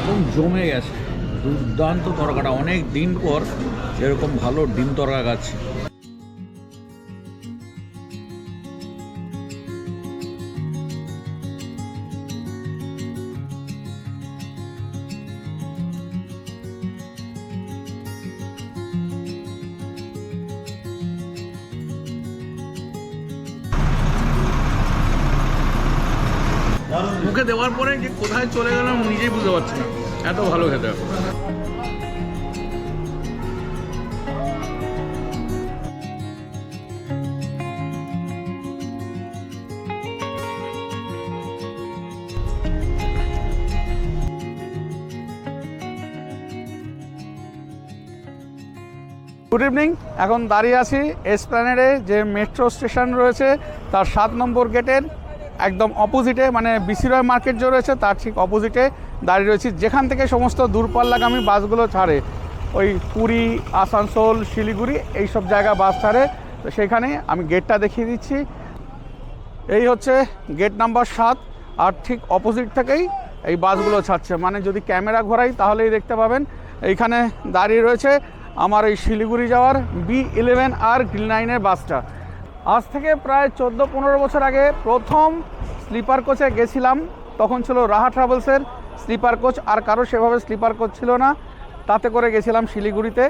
একদম জমে গেছে, দুর্দান্ত তরকাটা। অনেক দিন পর এরকম ভালো ডিম তরকা খাচ্ছি। মুখে দেওয়ার পরে যে কোথায় চলে গেলাম নিজেই বুঝতে পারছি না, এত ভালো খেতে। Good evening. এখন দাঁড়িয়ে আছি এসপ্ল্যানেডে, যে মেট্রো স্টেশন রয়েছে তার 7 নম্বর গেটের একদম অপোজিটে, মানে বিসি রয় মার্কেট যে রয়েছে তার ঠিক অপোজিটে দাঁড়িয়ে রয়েছি, যেখান থেকে সমস্ত দূরপাল্লাগামী বাসগুলো ছাড়ে। ওই পুরী, আসানসোল, শিলিগুড়ি এইসব জায়গা বাস ছাড়ে। তো সেখানে আমি গেটটা দেখিয়ে দিচ্ছি। এই হচ্ছে গেট নাম্বার 7, আর ঠিক অপোজিট থেকেই এই বাসগুলো ছাড়ছে। মানে যদি ক্যামেরা ঘোরাই তাহলেই দেখতে পাবেন এইখানে দাঁড়িয়ে রয়েছে আমার এই শিলিগুড়ি যাওয়ার B11R গ্রিন লাইনের বাসটা। আজ থেকে প্রায় 14-15 বছর আগে প্রথম স্লিপার কোচে গেছিলাম, তখন ছিল রাহা ট্রাভেলসের স্লিপার কোচ, আর কারো সেভাবে স্লিপার কোচ ছিল না। তাতে করে গেছিলাম শিলিগুড়িতে।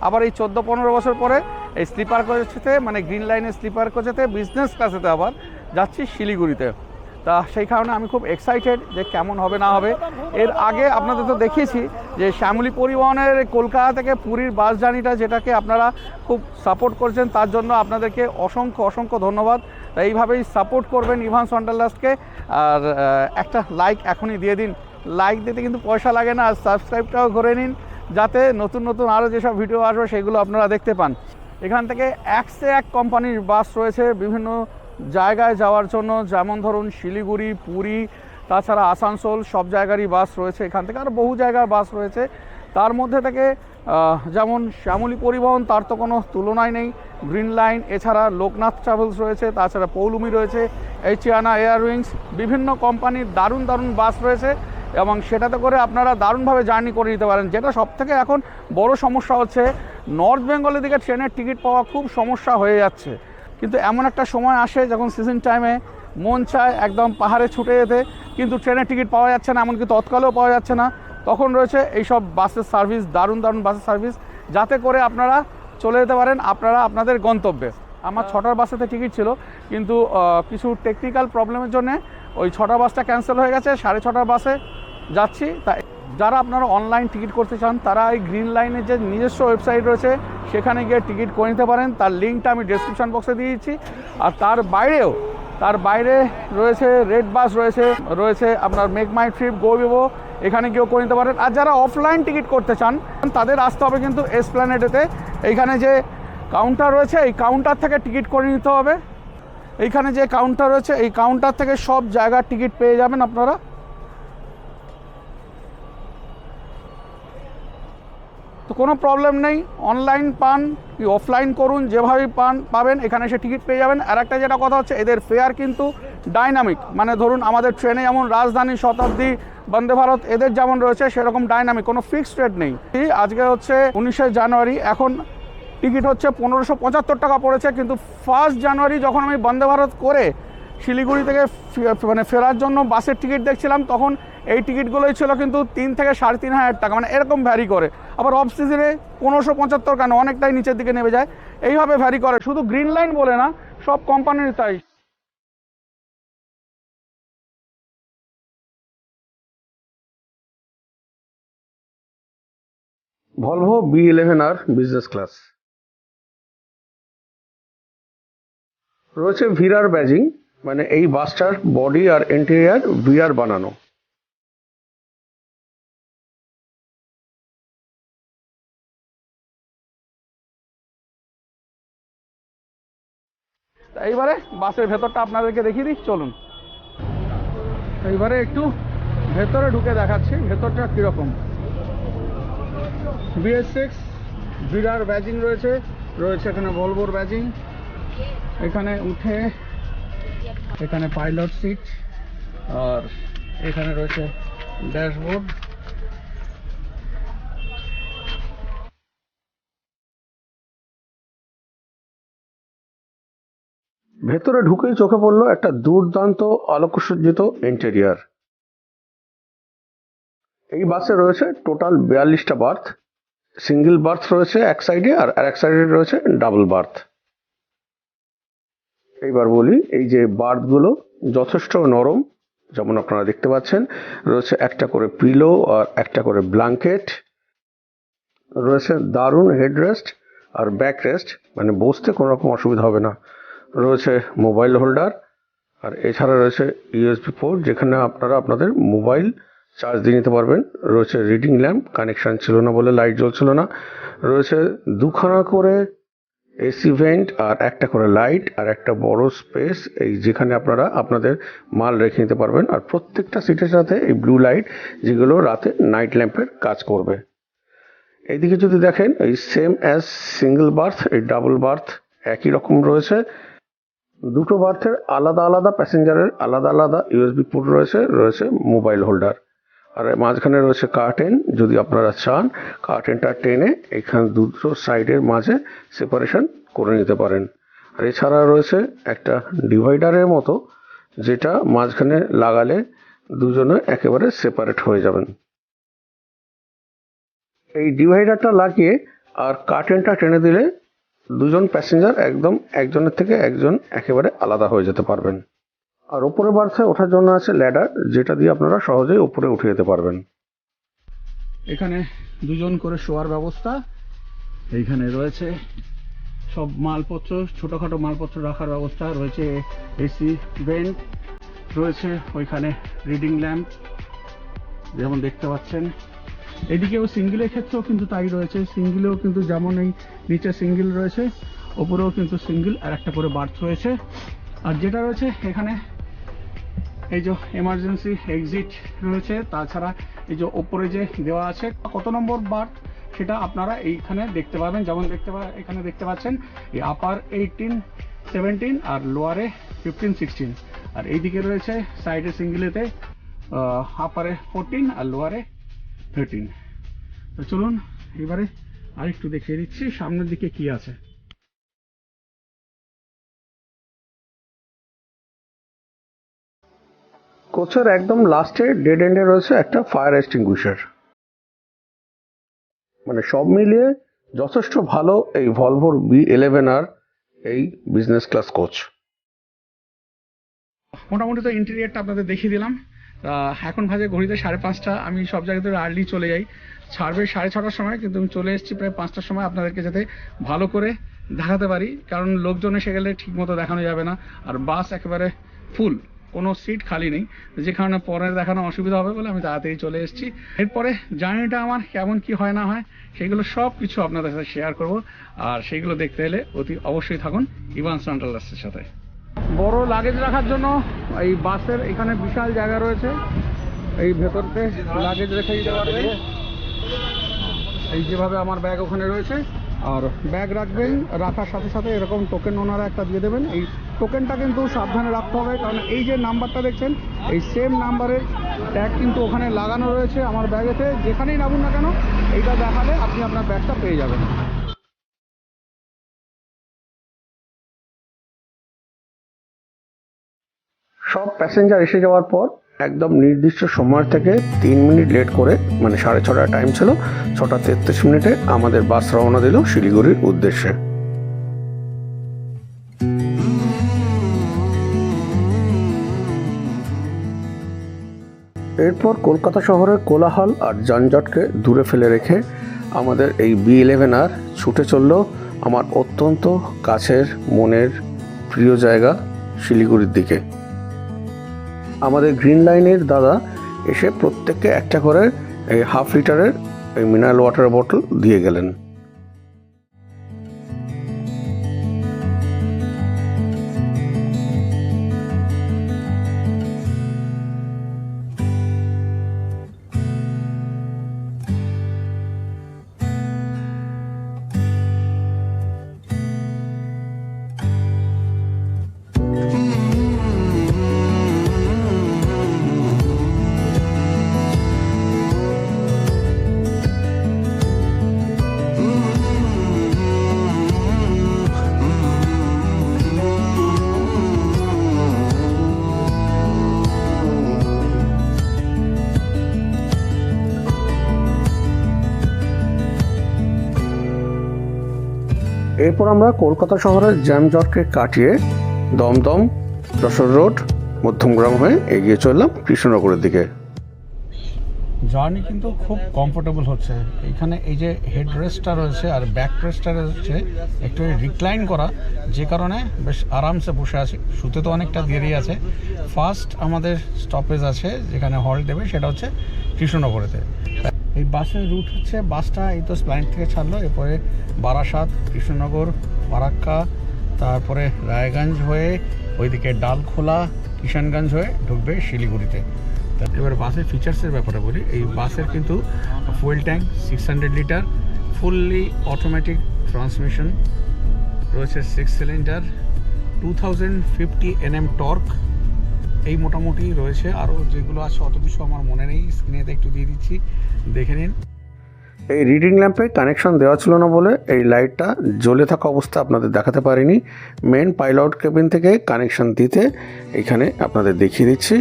আবার এই 14-15 বছর পরে এই স্লিপার কোচেতে, মানে গ্রিন লাইনের স্লিপার কোচেতে বিজনেস ক্লাসেতে আবার যাচ্ছি শিলিগুড়িতে। তা সেই কারণে আমি খুব এক্সাইটেড যে কেমন হবে না হবে। এর আগে আপনাদের তো দেখিয়েছি যে শ্যামলী পরিবহনের কলকাতা থেকে পুরীর বাস জার্নিটা, যেটাকে আপনারা খুব সাপোর্ট করছেন, তার জন্য আপনাদেরকে অসংখ্য অসংখ্য ধন্যবাদ। এইভাবেই সাপোর্ট করবেন ইভান্স ওয়ান্ডারলাস্টকে। আর একটা লাইক এখনই দিয়ে দিন। লাইক দিতে কিন্তু পয়সা লাগে না। আর সাবস্ক্রাইবটাও করে নিন, যাতে নতুন নতুন আরও যেসব ভিডিও আসবে সেগুলো আপনারা দেখতে পান। এখান থেকে একসে এক কোম্পানির বাস রয়েছে বিভিন্ন জায়গায় যাওয়ার জন্য, যেমন ধরুন শিলিগুড়ি, পুরী, তাছাড়া আসানসোল, সব জায়গারই বাস রয়েছে এখান থেকে। আর বহু জায়গার বাস রয়েছে, তার মধ্যে থেকে যেমন শ্যামলী পরিবহন, তার তো কোনো তুলনাই নেই। গ্রিন লাইন, এছাড়া লোকনাথ ট্রাভেলস রয়েছে, তাছাড়া পৌলুমি রয়েছে, এইচিয়ানা এয়ারউইংস, বিভিন্ন কোম্পানির দারুণ দারুণ বাস রয়েছে, এবং সেটাতে করে আপনারা দারুণভাবে জার্নি করে নিতে পারেন। যেটা সবথেকে এখন বড় সমস্যা হচ্ছে, নর্থ বেঙ্গলের দিকে ট্রেনের টিকিট পাওয়া খুব সমস্যা হয়ে যাচ্ছে। কিন্তু এমন একটা সময় আসে যখন সিজন টাইমে মন চায় একদম পাহাড়ে ছুটে যেতে, কিন্তু ট্রেনের টিকিট পাওয়া যাচ্ছে না, এমনকি তৎকালেও পাওয়া যাচ্ছে না। তখন রয়েছে এইসব বাসের সার্ভিস, দারুণ দারুণ বাসের সার্ভিস, যাতে করে আপনারা চলে যেতে পারেন আপনাদের গন্তব্যে। আমার 6টার বাসেতে টিকিট ছিল, কিন্তু কিছু টেকনিক্যাল প্রবলেমের জন্য ওই 6টার বাসটা ক্যান্সেল হয়ে গেছে, 6:30টার বাসে যাচ্ছি। তাই যারা আপনারা অনলাইন টিকিট করতে চান, তারা এই গ্রিন লাইনের যে নিজস্ব ওয়েবসাইট রয়েছে সেখানে গিয়ে টিকিট করে নিতে পারেন। তার লিঙ্কটা আমি ডেসক্রিপশন বক্সে দিয়ে দিচ্ছি। আর তার বাইরে রয়েছে রেড বাস, রয়েছে আপনার মেক মাই ট্রিপ, গো ভিভো, এখানে গিয়েও করে নিতে পারেন। আর যারা অফলাইন টিকিট করতে চান তাদের আসতে হবে কিন্তু এসপ্ল্যানেডেতে। এইখানে যে কাউন্টার রয়েছে, এই কাউন্টার থেকে টিকিট করে নিতে হবে। এইখানে যে কাউন্টার রয়েছে, এই কাউন্টার থেকে সব জায়গার টিকিট পেয়ে যাবেন আপনারা। তো কোনো প্রবলেম নেই, অনলাইন পান কি অফলাইন করুন, যেভাবেই পাবেন এখানে এসে টিকিট পেয়ে যাবেন। আর একটা যেটা কথা হচ্ছে, এদের ফেয়ার কিন্তু ডাইনামিক। মানে ধরুন আমাদের ট্রেনে যেমন রাজধানী, শতাব্দী, বন্দে ভারত এদের যেমন রয়েছে, সেরকম ডাইনামিক, কোনো ফিক্সড রেট নেই। আজকে হচ্ছে 19শে জানুয়ারি, এখন টিকিট হচ্ছে 1575 টাকা পড়েছে। কিন্তু 1 জানুয়ারি যখন আমি বন্দে ভারত করে শিলিগুড়ি থেকে মানে ফেরার জন্য বাসের টিকিট দেখছিলাম, তখন এই টিকিটগুলোই ছিল কিন্তু 3 থেকে 3,500 টাকা, মানে এরকম ভ্যারি করে। আবার অফ সিজনে 1575 কেন, অনেকটাই নিচের দিকে নেমে যায়, এইভাবে ভ্যারি করে। শুধু গ্রিন লাইন বলে না, সব কোম্পানির তাই। ভলভো B11R বিজনেস ক্লাস রয়েছে, ভিরার ব্যাজিং, মানে এই বাসটার বডি আর ইন্টেরিয়ার ভিআর বানানো। এইবারে বাসের ভেতরটা আপনাদেরকে দেখিয়ে দিই, চলুন। এইবারে একটু ভেতরে ঢুকে দেখাচ্ছি ভেতরটা কীরকম। BS6 ভিরার ব্যাজিং রয়েছে এখানে ভলভোর ব্যাজিং। এখানে উঠে এখানে পাইলট সিট, আর এখানে রয়েছে ড্যাশবোর্ড, ভেতরে ঢুকেই চোখে পড়লো একটা দুর্দান্ত আলোকসজ্জিত ইন্টেরিয়ার। এই বাসে রয়েছে টোটাল 42টা বার্থ। সিঙ্গেল বার্থ রয়েছে এক সাইডে, আর এক সাইডে রয়েছে ডাবল বার্থ। এইবার বলি, এই যে বার্থগুলো যথেষ্ট নরম, যেমন আপনারা দেখতে পাচ্ছেন। রয়েছে একটা করে পিলো আর একটা করে ব্ল্যাঙ্কেট, রয়েছে দারুণ হেডরেস্ট আর ব্যাক রেস্ট, মানে বসতে কোনো রকম অসুবিধা হবে না। রয়েছে মোবাইল হোল্ডার, আর এছাড়া রয়েছে ইউএসবি পোর্ট, যেখানে আপনারা আপনাদের মোবাইল চার্জ দিয়ে নিতে পারবেন। রয়েছে রিডিং ল্যাম্প, কানেকশান ছিল না বলে লাইট জ্বলছিল না। রয়েছে দুখানা করে এসি ভেন্ট আর একটা করে লাইট, আর একটা বড় স্পেস এই যেখানে আপনারা আপনাদের মাল রেখে নিতে পারবেন। আর প্রত্যেকটা সিটের সাথে এই ব্লু লাইট, যেগুলো রাতে নাইট ল্যাম্পের কাজ করবে। এইদিকে যদি দেখেন, এই সেম অ্যাজ সিঙ্গেল বার্থ, এই ডাবল বার্থ একই রকম রয়েছে। দুটো বার্থের আলাদা আলাদা প্যাসেঞ্জারের আলাদা আলাদা ইউএসবি পোর্ট রয়েছে, রয়েছে মোবাইল হোল্ডার, আর মাঝখানে রয়েছে কার্টেন। যদি আপনারা চান কার্টেনটা টেনে এখানে দুটো সাইডের মাঝে সেপারেশন করে নিতে পারেন। আর এছাড়া রয়েছে একটা ডিভাইডারের মতো, যেটা মাঝখানে লাগালে দুজনে একেবারে সেপারেট হয়ে যাবেন। এই ডিভাইডারটা লাগিয়ে আর কার্টেনটা টেনে দিলে দুজন প্যাসেঞ্জার একদম একজনের থেকে একজন একেবারে আলাদা হয়ে যেতে পারবেন। আর ওপরে বার্থে ওঠার জন্য আছে ল্যাডার, যেটা দিয়ে আপনারা সহজেই উপরে উঠে যেতে পারবেন। এখানে দুজন করে শোয়ার ব্যবস্থা। এইখানে রয়েছে সব মালপত্র, ছোটোখাটো মালপত্র রাখার ব্যবস্থা রয়েছে। এসি ভেন্ট রয়েছে, ওইখানে রিডিং ল্যাম্প যেমন দেখতে পাচ্ছেন। এদিকেও সিঙ্গেলের ক্ষেত্রেও কিন্তু তাই রয়েছে। সিঙ্গেলেও কিন্তু যেমন এই নিচে সিঙ্গেল রয়েছে, ওপরেও কিন্তু সিঙ্গেল আর একটা করে বার্থ রয়েছে। আর যেটা রয়েছে এখানে এই যে এমার্জেন্সি এক্সিট রয়েছে। তাছাড়া এই যে ওপরে যে দেওয়া আছে কত নম্বর বার্থ সেটা আপনারা এইখানে দেখতে পাবেন। যেমন এখানে দেখতে পাচ্ছেন এই আপার 18, 17 আর লোয়ারে 15, 16। আর এইদিকে রয়েছে সাইডে সিঙ্গেলেতে আপারে 14 আর লোয়ারে 13। তো চলুন এবারে আরেকটু দেখিয়ে দিচ্ছি সামনের দিকে কি আছে। কোচের একদম লাস্টে ডেড এন্ডে রয়েছে একটা ফায়ার এক্সটিংগুইশার। মানে সব মিলিয়ে যথেষ্ট ভালো এই ভলভোর B11R এই বিজনেস ক্লাস কোচ। মোটামুটি তো ইন্টেরিয়ারটা আপনাদের দেখিয়ে দিলাম। এখন বাজে ঘড়িতে 5:30। আমি সব জায়গাতে আর্লি চলে যাই, ছাড়বে 6:30টার সময়, কিন্তু আমি চলে এসেছি প্রায় 5টার সময় আপনাদেরকে যাতে ভালো করে দেখাতে পারি, কারণ লোকজন এসে গেলে ঠিক মতো দেখানো যাবে না। আর বাস একেবারে ফুল, কোনো সিট খালি নেই, যে কারণে পরে দেখানো অসুবিধা হবে বলে আমি তাড়াতাড়ি চলে এসেছি। এরপরে জার্নিটা আমার কেমন কি হয় না হয় সেগুলো সব কিছু আপনাদের সাথে শেয়ার করব। আর সেইগুলো দেখতে এলে অতি অবশ্যই থাকুন ইভান্স ট্রাভেলার্সের সাথে। বড় লাগেজ রাখার জন্য এই বাসের এখানে বিশাল জায়গা রয়েছে। এই ভেতরতে লাগেজ রেখে দিতে পারবেন। এই যেভাবে আমার ব্যাগ ওখানে রয়েছে, আর ব্যাগ রাখবেন, রাখার সাথে সাথে এরকম টোকেন ওনারা একটা দিয়ে দেবেন। এই টোকেনটা কিন্তু সাবধানে রাখতে হবে, কারণ এই যে নাম্বারটা দেখছেন এই সেম নাম্বারের ট্যাগ কিন্তু ওখানে লাগানো রয়েছে আমার ব্যাগেতে। যেখানেই নামুন না কেন এইটা দেখালে আপনি আপনার ব্যাগটা পেয়ে যাবেন। সব প্যাসেঞ্জার এসে যাওয়ার পর একদম নির্দিষ্ট সময় থেকে 3 মিনিট লেট করে, মানে 6:30 টাইম ছিল, 6:33 আমাদের বাস রওনা দিল শিলিগুড়ির উদ্দেশ্যে। এরপর কলকাতা শহরের কোলাহল আর যানজটকে দূরে ফেলে রেখে আমাদের এই B11R ছুটে চলল আমার অত্যন্ত কাছের মনের প্রিয় জায়গা শিলিগুড়ির দিকে। আমাদের গ্রিন লাইনের দাদা এসে প্রত্যেককে একটা করে এই 1/2 লিটারের এই মিনারেল ওয়াটার বোতল দিয়ে গেলেন। এরপর আমরা কলকাতা শহরের জ্যামজটকে কাটিয়ে দমদম, যশোর রোড, মধ্যমগ্রাম হয়ে এগিয়ে চললাম কৃষ্ণনগরের দিকে। জার্নি কিন্তু খুব কমফোর্টেবল হচ্ছে। এখানে এই যে হেড রেস্টটা রয়েছে আর ব্যাক রেস্টটা রয়েছে একটু রিক্লাইন করা, যে কারণে বেশ আরামসে বসে আছি। শুতে তো অনেকটা দেরি আছে। ফার্স্ট আমাদের স্টপেজ আছে যেখানে হল্ট দেবে, সেটা হচ্ছে কৃষ্ণনগরেতে। এই বাসের রুট হচ্ছে, বাসটা এই তো স্প্ল্যানেড থেকে ছাড়লো, এরপরে বারাসাত, কৃষ্ণনগর, ফারাক্কা, তারপরে রায়গঞ্জ হয়ে ওইদিকে ডালখোলা, কিষানগঞ্জ হয়ে ঢুকবে শিলিগুড়িতে। এবার বাসের ফিচার্সের ব্যাপারে বলি। এই বাসের কিন্তু fuel tank 600 litre, fully automatic transmission রয়েছে, 6 সিলিন্ডার, 2050 Nm টর্ক, এই মোটামুটি রয়েছে। আরও যেগুলো আছে অত কিছু আমার মনে নেই, স্ক্রিনেতে একটু দিয়ে দিচ্ছি, দেখে নিন। এই রিডিং ল্যাম্পে কানেকশন দেওয়া ছিল না বলে এই লাইটটা জ্বলে থাকা অবস্থা আপনাদের দেখাতে পারিনি। মেন পাইলট কেবিন থেকে কানেকশন দিতে এখানে আপনাদের দেখিয়ে দিচ্ছি।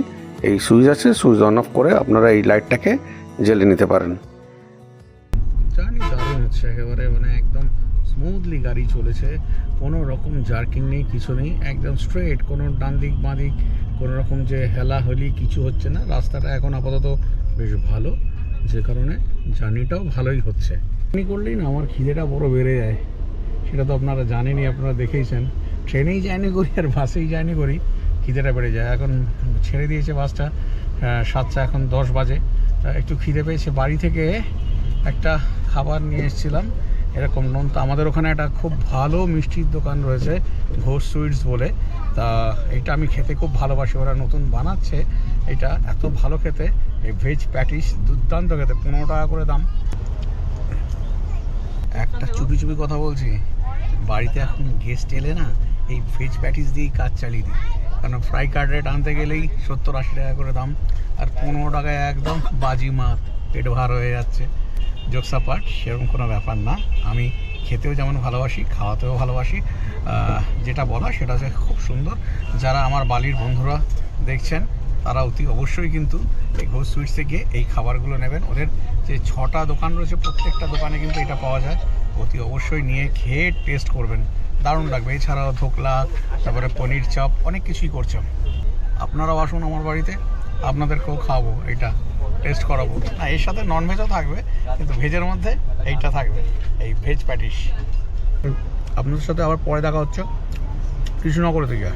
এই সুইচ আছে, সুইচ অন অফ করে আপনারা এই লাইটটাকে জ্বেলে নিতে পারেন। জানি দারুণ হচ্ছে একেবারে, মানে একদম স্মুথলি গাড়ি চলেছে, কোনো রকম জার্কিং নেই, কিছু নেই, একদম স্ট্রেট, কোনো ডান দিক বাঁ দিক কোনো রকম যে হেলাহেলি কিছু হচ্ছে না। রাস্তাটা এখন আপাতত বেশ ভালো, যে কারণে জার্নিটাও ভালোই হচ্ছে। জার্নি করলেই না আমার খিদেটা বড় বেড়ে যায়, সেটা তো আপনারা জানেনই, আপনারা দেখেইছেন। ট্রেনেই জার্নি করি আর বাসেই জার্নি করি, খিদেটা বেড়ে যায়। এখন ছেড়ে দিয়েছে বাসটা 7টা, এখন 10 বাজে। একটু খিদে পেয়েছে, বাড়ি থেকে একটা খাবার নিয়ে এসেছিলাম এরকম নোনতা। আমাদের ওখানে একটা খুব ভালো মিষ্টির দোকান রয়েছে, ঘোষ সুইটস বলে। তা এটা আমি খেতে খুব ভালোবাসি, ওরা নতুন বানাচ্ছে এটা, এত ভালো খেতে। এই ভেজ প্যাটিস দুর্দান্ত খেতে, 15 টাকা করে দাম। একটা চুপি চুপি কথা বলছি, বাড়িতে এখন গেস্ট এলে না এই ভেজ প্যাটিস দিয়েই কাজ চালিয়ে দিই, কারণ ফ্রাই কাটলেট আনতে গেলেই 70-80 টাকা করে দাম, আর 15 টাকায় একদম বাজি মাত, পেট ভার হয়ে যাচ্ছে। জোকসা পাট, সেরকম কোনো ব্যাপার না। আমি খেতেও যেমন ভালোবাসি, খাওয়াতেও ভালোবাসি। যেটা বলা সেটা হচ্ছে খুব সুন্দর। যারা আমার বালির বন্ধুরা দেখছেন তারা অতি অবশ্যই কিন্তু এই ঘোষ সুইটসে গিয়ে এই খাবারগুলো নেবেন। ওদের যে 6টা দোকান রয়েছে, প্রত্যেকটা দোকানে কিন্তু এটা পাওয়া যায়। অতি অবশ্যই নিয়ে খেয়ে টেস্ট করবেন, দারুণ লাগবে। এছাড়াও ধোকলা, তারপরে পনির চপ, অনেক কিছুই করছে। আপনারাও আসুন আমার বাড়িতে, আপনাদেরকেও খাওয়াবো, এটা টেস্ট করাবো। না, এর সাথে ননভেজও থাকবে, কিন্তু ভেজের মধ্যে এইটা থাকবে, এই ভেজ প্যাটিস। আপনাদের সাথে আবার পরে দেখা হচ্ছে কৃষ্ণনগর থেকে।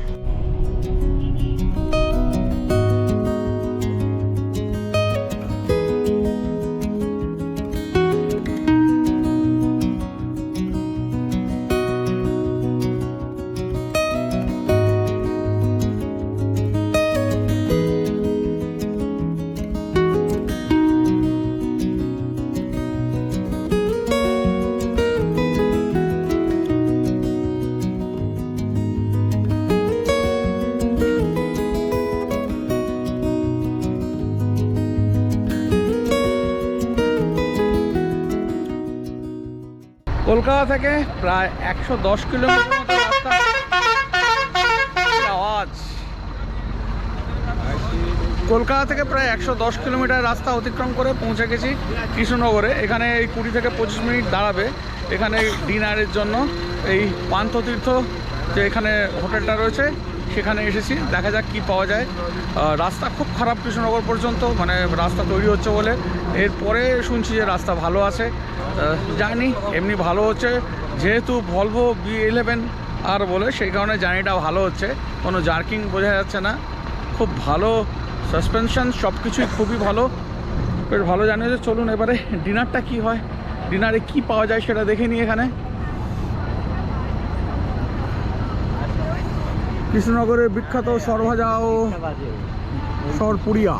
কলকাতা থেকে প্রায় 110 কিলোমিটার মতো রাস্তা। আওয়াজ, কলকাতা থেকে প্রায় 110 কিলোমিটার রাস্তা অতিক্রম করে পৌঁছে গেছি কৃষ্ণনগরে। এখানে এই 20 থেকে 25 মিনিট দাঁড়াবে এখানে ডিনারের জন্য। এই পান্থতীর্থ যে এখানে হোটেলটা রয়েছে সেখানে এসেছি, দেখা যাক কি পাওয়া যায়। রাস্তা খুব খারাপ কৃষ্ণনগর পর্যন্ত, মানে রাস্তা তৈরি হচ্ছে বলে। এরপরে শুনছি যে রাস্তা ভালো আছে, জানি এমনি ভালো হচ্ছে, যেহেতু ভলভো B11 আর বলে, সেই কারণে জার্নিটা ভালো হচ্ছে, কোনো জার্কিং বোঝা যাচ্ছে না, খুব ভালো সাসপেনশন, সব কিছুই খুবই ভালো, বেশ ভালো জানি। যে চলুন এবারে ডিনারটা কি হয়, ডিনারে কি পাওয়া যায় সেটা দেখে নিই। এখানে কৃষ্ণনগরের বিখ্যাত সরভাজা ও সরপুরিয়া।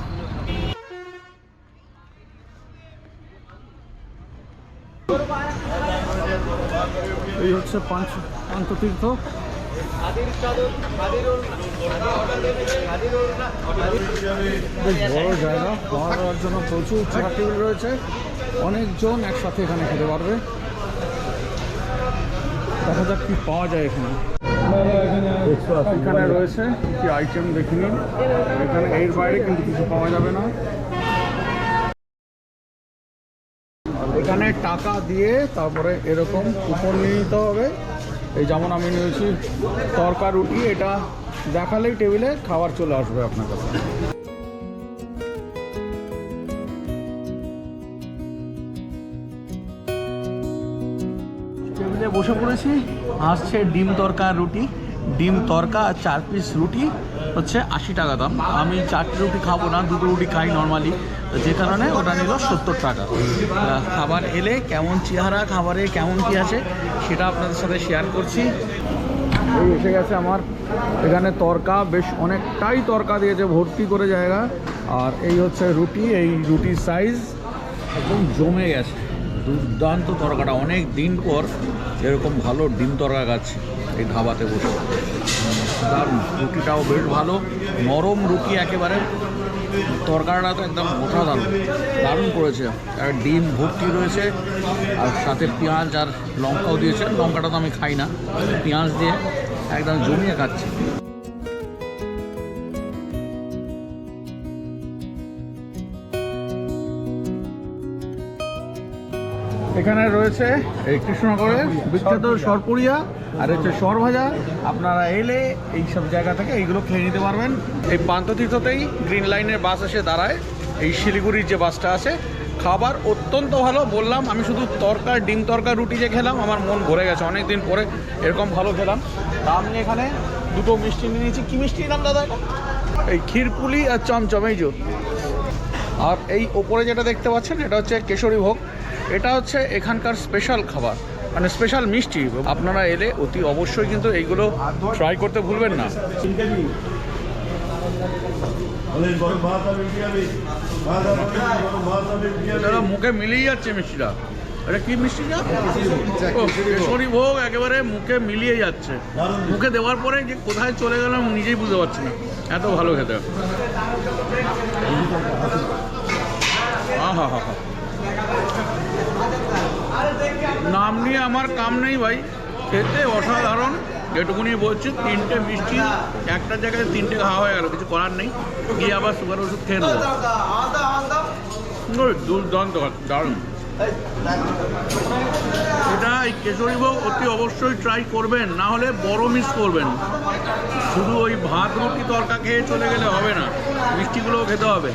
এই হচ্ছে পান্থতীর্থ। বেশ বড় জায়গা, খাওয়া দাওয়ার জন্য প্রচুর চেয়ার টেবিল রয়েছে, অনেকজন একসাথে এখানে খেতে পারবে। দেখা যাক কি পাওয়া যায় এখানে। এখানে রয়েছে কি আইটেম দেখে নিন, এখানে এর বাইরে কিন্তু কিছু পাওয়া যাবে না। এখানে টাকা দিয়ে তারপরে এরকম কুপন নিয়ে নিতে হবে, এই যেমন আমি নিয়েছি তরকা রুটি, এটা দেখালেই টেবিলে খাবার চলে আসবে আপনার কাছে। টেবিলে বসে পড়েছি, আসছে ডিম তরকা রুটি, ডিম তরকা আর 4 পিস রুটি হচ্ছে 80 টাকা দাম। আমি 4টি রুটি খাবো না, 2টো রুটি খাই নর্মালি, যে কারণে ওটা নিল 70 টাকা। খাবার এলে কেমন চেহারা, খাবারে কেমন কী আছে সেটা আপনাদের সাথে শেয়ার করছি। এই এসে গেছে আমার এখানে তরকা, বেশ অনেকটাই তরকা দিয়েছে, ভর্তি করে জায়গা। আর এই হচ্ছে রুটি, এই রুটির সাইজ একদম জমে গেছে, দুর্দান্ত তরকাটা। অনেক দিন পর এরকম ভালো ডিম তরকা খাচ্ছি এই ধাবাতে বসে, দারুণ। রুটিটাও বেশ ভালো, নরম রুটি একেবারে, তরকাটা তো একদম অসাধারণ, দারুণ করেছে। আর ডিম ভর্তি রয়েছে, আর সাথে পেঁয়াজ আর লঙ্কাও দিয়েছে। লঙ্কাটা তো আমি খাই না, পেঁয়াজ দিয়ে একদম জমিয়ে খাচ্ছি। এখানে রয়েছে এই কৃষ্ণনগরের বিখ্যাত সরপুরিয়া, আর হচ্ছে সর ভাজা। আপনারা এলে এই সব জায়গা থেকে এইগুলো খেয়ে নিতে পারবেন। এই পান্থতীর্থতেই গ্রিন লাইনের বাস এসে দাঁড়ায়, এই শিলিগুড়ির যে বাসটা আছে। খাবার অত্যন্ত ভালো, বললাম আমি শুধু তরকা, ডিম তরকা রুটি যে খেলাম আমার মন ভরে গেছে, অনেক দিন পরে এরকম ভালো খেলাম। তা আমি এখানে 2টো মিষ্টি নিয়ে নিয়েছি। কী মিষ্টি নাম দাদা? এই ক্ষীরপুলি আর চমচম, এই যে। আর এই ওপরে যেটা দেখতে পাচ্ছেন এটা হচ্ছে কেশরী ভোগ, এটা হচ্ছে এখানকার স্পেশাল খাবার, মানে স্পেশাল মিষ্টি। আপনারা এলে অতি অবশ্যই কিন্তু এইগুলো ট্রাই করতে ভুলবেন না। মুখে মিলিয়ে যাচ্ছে মিষ্টিটা। এটা কি মিষ্টিটা? কেশরী ভোগ, একেবারে মুখে মিলিয়ে যাচ্ছে। মুখে দেওয়ার পরে যে কোথায় চলে গেলাম নিজেই বুঝতে পারছি না, এত ভালো খেতে। হা হা হা, নাম নিয়ে আমার কাম নেই ভাই, খেতে অসাধারণ। যেটুকুনি বলছি, 3টে মিষ্টি একটা জায়গায় 3টে খাওয়া হয়ে গেল, কিছু করার নেই। গিয়ে আবার সুগার ওষুধ খেয়ে নেবো। দুর্দান্ত, দারুণ। এটা এই কেশরী ভোগ অতি অবশ্যই ট্রাই করবেন, না হলে বড় মিস করবেন। শুধু ওই ভাত রুটি তরকা খেয়ে চলে গেলে হবে না, মিষ্টিগুলোও খেতে হবে।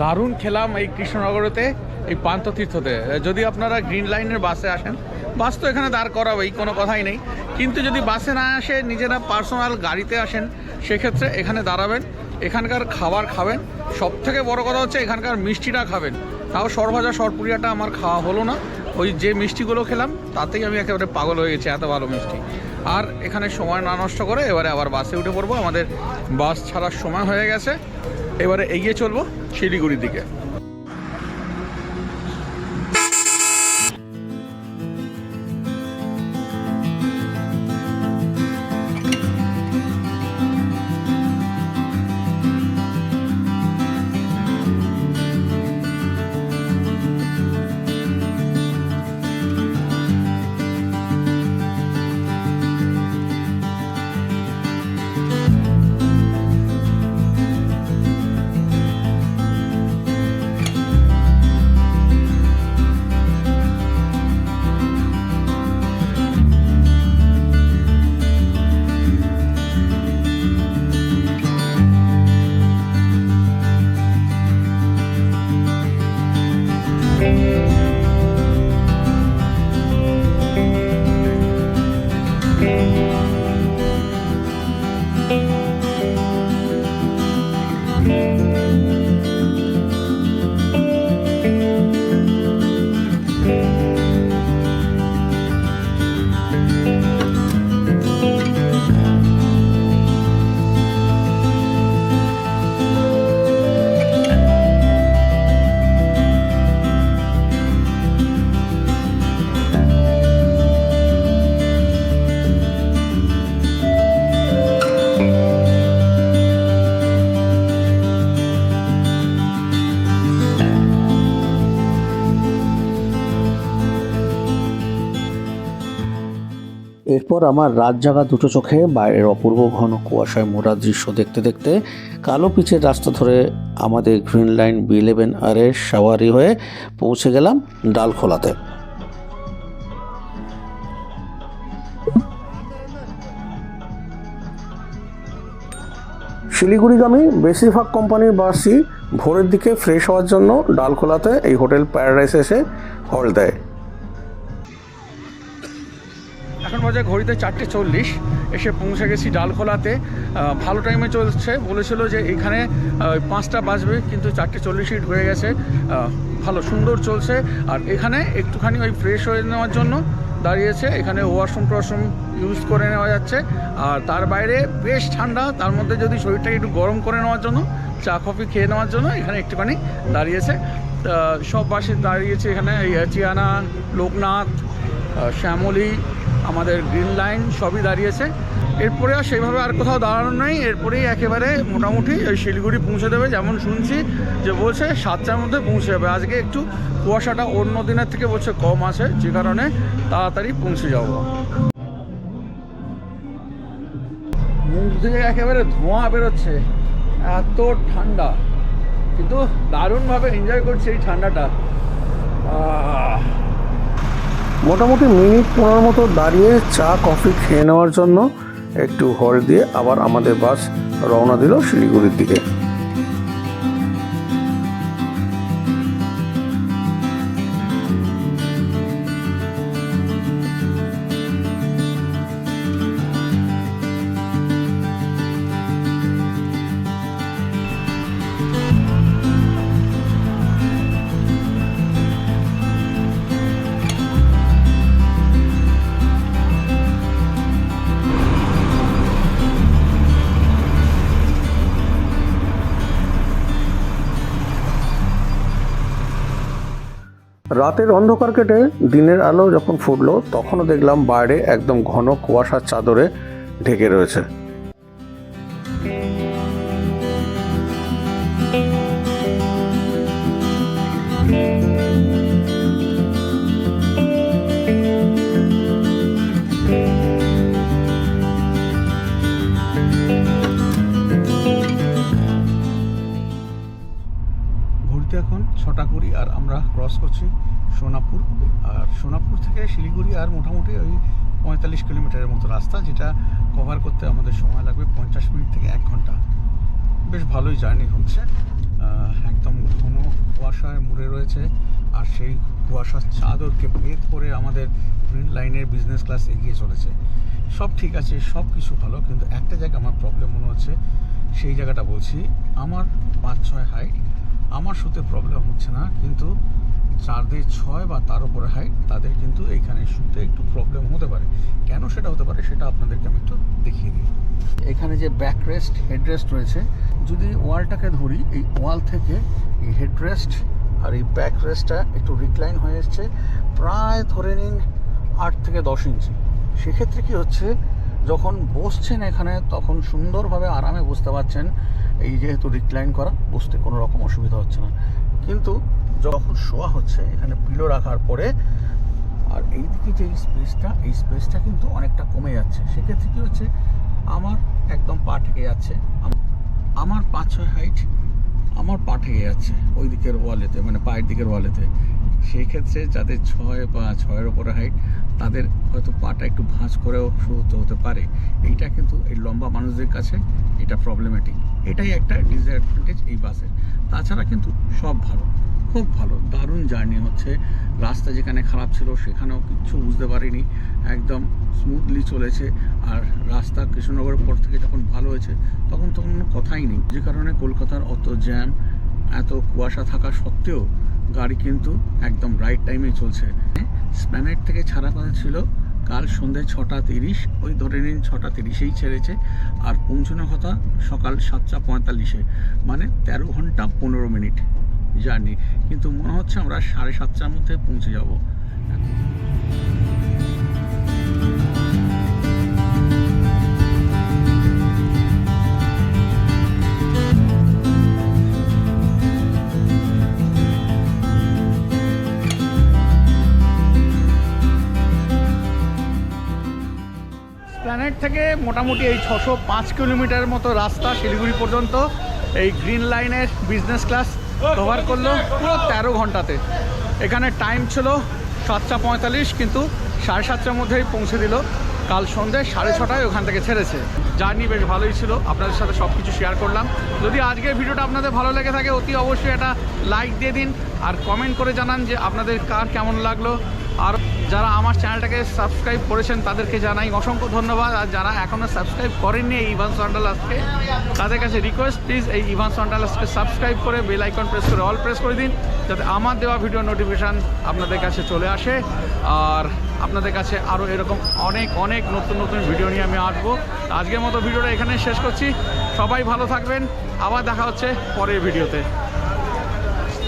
দারুণ খেলাম এই কৃষ্ণনগরেতে, এই পান্থতীর্থতে। যদি আপনারা গ্রিন লাইনের বাসে আসেন, বাস তো এখানে দাঁড় করাবেই, কোনো কথাই নেই। কিন্তু যদি বাসে না আসে, নিজেরা পার্সোনাল গাড়িতে আসেন, সেক্ষেত্রে এখানে দাঁড়াবেন, এখানকার খাবার খাবেন। সবথেকে বড় কথা হচ্ছে এখানকার মিষ্টিটা খাবেন। তাও সরভাজা সরপুরিয়াটা আমার খাওয়া হলো না, ওই যে মিষ্টিগুলো খেলাম তাতেই আমি একেবারে পাগল হয়ে গেছি, এত ভালো মিষ্টি। আর এখানে সময় না নষ্ট করে এবারে আবার বাসে উঠে পড়বো, আমাদের বাস ছাড়ার সময় হয়ে গেছে। এবারে এগিয়ে চলবো শিলিগুড়ির দিকে। এরপর আমার রাত জাগা দুটো চোখে বাইরের অপূর্ব ঘন কুয়াশায় মোড়া দৃশ্য দেখতে দেখতে কালো পিচের রাস্তা ধরে আমাদের গ্রিন লাইন B11R এর সাওয়ারি হয়ে পৌঁছে গেলাম ডালখোলাতে। শিলিগুড়িগামী বেশিরভাগ কোম্পানির বাসই ভোরের দিকে ফ্রেশ হওয়ার জন্য ডালখোলাতে এই হোটেল প্যারাডাইসে এসে হল্ট দেয়। এখন বাজে ঘড়িতে 4:40, এসে পৌঁছে গেছি ডালখোলাতে। ভালো টাইমে চলছে, বলেছিল যে এখানে 5টা বাজবে, কিন্তু 4:40 হয়ে গেছে। ভালো সুন্দর চলছে। আর এখানে একটুখানি ওই ফ্রেশ হয়ে নেওয়ার জন্য দাঁড়িয়েছে। এখানে ওয়াশরুম টশরুম ইউজ করে নেওয়া যাচ্ছে। আর তার বাইরে বেশ ঠান্ডা, তার মধ্যে যদি শরীরটাকে একটু গরম করে নেওয়ার জন্য, চা কফি খেয়ে নেওয়ার জন্য এখানে একটুখানি দাঁড়িয়েছে। সব বাসে দাঁড়িয়েছে এখানে, এই চিয়ানা, লোকনাথ, শ্যামলী, আমাদের গ্রিন লাইন সবই দাঁড়িয়েছে। এরপরে আর সেইভাবে আর কোথাও দাঁড়ানো নেই। এরপরেই একেবারে মোটামুটি ওই শিলিগুড়ি পৌঁছে দেবে, যেমন শুনছি যে বলছে 7টার মধ্যে পৌঁছে যাবে। আজকে একটু কুয়াশাটা অন্য দিনের থেকে বলছে কম আছে, যে কারণে তাড়াতাড়ি পৌঁছে যাব। মুখ থেকে একেবারে ধোঁয়া বেরোচ্ছে, এত ঠান্ডা, কিন্তু দারুণভাবে এনজয় করছি এই ঠান্ডাটা। মোটামুটি মিনিট 15 মতো দাঁড়িয়ে চা কফি খেয়ে নেওয়ার জন্য একটু হল্ট দিয়ে আবার আমাদের বাস রওনা দিল শিলিগুড়ির দিকে। রাতের অন্ধকার কেটে দিনের আলো যখন ফুটলো, তখনও দেখলাম বাইরে একদম ঘন কুয়াশার চাদরে ঢেকে রয়েছে। ঘুরতে এখন 6:20 আর আমরা ক্রস করছি সোনাপুর। আর সোনাপুর থেকে শিলিগুড়ি আর মোটামুটি ওই 45 কিলোমিটারের মতো রাস্তা, যেটা কভার করতে আমাদের সময় লাগবে 50 মিনিট থেকে 1 ঘন্টা। বেশ ভালোই জার্নি হচ্ছে। একদম ঘন কুয়াশায় মুড়ে রয়েছে, আর সেই কুয়াশার চাদরকে ভেদ করে আমাদের গ্রিন লাইনের বিজনেস ক্লাস এগিয়ে চলেছে। সব ঠিক আছে, সব কিছু ভালো, কিন্তু একটা জায়গা আমার প্রবলেম মনে হচ্ছে। সেই জায়গাটা বলছি, আমার 5-6 হাইট, আমার শুতে প্রবলেম হচ্ছে না, কিন্তু যাদের 6 বা তার উপরে হাইট, তাদের কিন্তু এইখানে শুতে একটু প্রবলেম হতে পারে। কেন সেটা হতে পারে সেটা আপনাদেরকে আমি একটু দেখিয়ে দিই। এখানে যে ব্যাক রেস্ট, হেড রেস্ট রয়েছে, যদি ওয়ালটাকে ধরি, এই ওয়াল থেকে এই হেড রেস্ট আর এই ব্যাক রেস্টটা একটু রিক্লাইন হয়ে এসছে, প্রায় ধরে নিন 8 থেকে 10 ইঞ্চি। সেক্ষেত্রে কি হচ্ছে, যখন বসছেন এখানে তখন সুন্দরভাবে আরামে বসতে পারছেন। এই যেহেতু রিক্লাইন করা, বসতে কোনো রকম অসুবিধা হচ্ছে না। কিন্তু যখন শোয়া হচ্ছে এখানে পিলো রাখার পরে, আর এইদিকে যে এই স্পেসটা কিন্তু অনেকটা কমে যাচ্ছে। সেক্ষেত্রে কী হচ্ছে, আমার একদম পা ঠেকে যাচ্ছে, আমার 5-6 হাইট আমার পা ঠেকে যাচ্ছে ওই দিকের ওয়ালেতে, মানে পায়ের দিকের ওয়ালেতে। সেই ক্ষেত্রে যাদের 6 বা 6-এর ওপরে হাইট, তাদের হয়তো পাটা একটু ভাঁজ করেও শুতে হতে পারে। এইটা কিন্তু এই লম্বা মানুষদের কাছে এটা প্রবলেমেটিক। এটাই একটা ডিসঅ্যাডভান্টেজ এই বাসের। তাছাড়া কিন্তু সব ভালো, খুব ভালো, দারুণ জার্নি হচ্ছে। রাস্তা যেখানে খারাপ ছিল সেখানেও কিচ্ছু বুঝতে পারিনি, একদম স্মুথলি চলেছে। আর রাস্তা কৃষ্ণনগরের পর থেকে যখন ভালো হয়েছে তখন তো কোনো কথাই নেই, যে কারণে কলকাতার অত জ্যাম, এত কুয়াশা থাকা সত্ত্বেও গাড়ি কিন্তু একদম রাইট টাইমে চলছে। স্প্ল্যানেড থেকে ছাড়া কথা ছিল কাল সন্ধ্যে 6:30, ওই ধরে নিন 6:30-এই ছেড়েছে, আর পৌঁছানোর কথা সকাল 7:45, মানে 13 ঘন্টা 15 মিনিট জার্নি। কিন্তু মনে হচ্ছে আমরা 7:30টার মধ্যে পৌঁছে যাব। প্ল্যানেট থেকে মোটামুটি এই 605 কিলোমিটারের মতো রাস্তা শিলিগুড়ি পর্যন্ত এই গ্রিন লাইনের বিজনেস ক্লাস কভার করলো পুরো 13 ঘন্টাতে। এখানে টাইম ছিল 7:45, কিন্তু 7:30টার মধ্যেই পৌঁছে দিল। কাল সন্ধ্যে 6:30 ওখান থেকে ছেড়েছে। জার্নি বেশ ভালোই ছিল, আপনাদের সাথে সব কিছু শেয়ার করলাম। যদি আজকের ভিডিওটা আপনাদের ভালো লেগে থাকে অতি অবশ্যই একটা লাইক দিয়ে দিন আর কমেন্ট করে জানান যে আপনাদের কার কেমন লাগলো। আর যারা আমার চ্যানেলটাকে সাবস্ক্রাইব করেছেন তাদেরকে জানাই অসংখ্য ধন্যবাদ। আর যারা এখনও সাবস্ক্রাইব করেননি এই ইভান্স ওয়ান্ডারলাস্টকে, তাদের কাছে রিকোয়েস্ট প্লিজ এই ইভান্স ওয়ান্ডারলাস্টকে সাবস্ক্রাইব করে বেল আইকন প্রেস করে অল প্রেস করে দিন, যাতে আমার দেওয়া ভিডিও নোটিফিকেশান আপনাদের কাছে চলে আসে। আর আপনাদের কাছে আরও এরকম অনেক অনেক নতুন নতুন ভিডিও নিয়ে আমি আসবো। আজকের মতো ভিডিওটা এখানে শেষ করছি। সবাই ভালো থাকবেন, আবার দেখা হচ্ছে পরের ভিডিওতে।